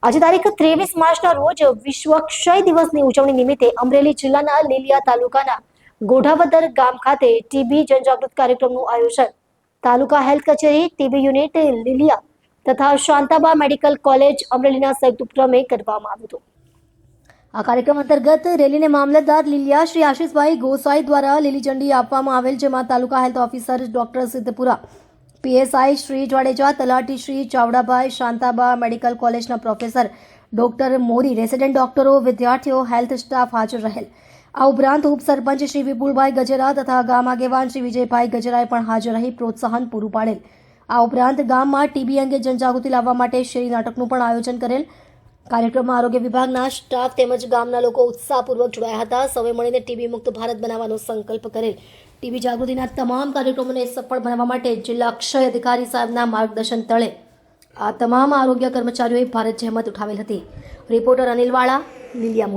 આજે તારીખ 23 માર્ચના રોજ વિશ્વ ક્ષય દિવસની ઉજવણી નિમિત્તે અમરેલી જિલ્લાના લીલિયા તાલુકાના ગોઢાવદર ગામ ખાતે ટીબી જનજાગૃતિ કાર્યક્રમનું આયોજન તાલુકા હેલ્થ કચેરી, ટીબી યુનિટ લીલિયા તથા શાંતાબા મેડિકલ કોલેજ અમરેલીના સંયુક્ત ઉપક્રમે કરવામાં આવ્યું હતું। આ કાર્યક્રમ અંતર્ગત રેલીને મામલતદાર લીલિયા શ્રી આશીષભાઈ ગોસાઈ દ્વારા લીલી ઝંડી આપવામાં આવેલ, જેમાં તાલુકા health officer doctor Siddhpura, PSI Shri Jadeja, તલાટી શ્રી ચાવડાભાઈ, શાંતાબા મેડિકલ કોલેજના પ્રોફેસર ડોક્ટર મોરી, રેસિડેન્ટ ડોક્ટરો, વિદ્યાર્થીઓ, હેલ્થ સ્ટાફ હાજર રહેલ। આ ઉપરાંત ઉપસરપંચ શ્રી વિપુલભાઈ ગજેરા તથા ગામ આગેવાન શ્રી વિજયભાઈ ગજરાએ પણ હાજર રહી પ્રોત્સાહન પૂરું પાડેલ। આ ઉપરાંત ગામમાં ટીબી અંગે જનજાગૃતિ લાવવા માટે શેરી નાટકનું પણ આયોજન કરેલ। કાર્યક્રમમાં આરોગ્ય વિભાગના સ્ટાફ તેમજ ગામના લોકો ઉત્સાહપૂર્વક જોડાયા હતા। સૌએ મળીને ટીબી મુક્ત ભારત બનાવવાનો સંકલ્પ કરેલ। ટીબી જાગૃતિના તમામ કાર્યક્રમોને સફળ બનાવવા માટે જિલ્લા ક્ષય અધિકારી સાહેબના માર્ગદર્શન તળે આ તમામ આરોગ્ય કર્મચારીઓએ ભારત જહેમત ઉઠાવેલ હતી। રિપોર્ટર અનિલ વાળા, લીલિયા।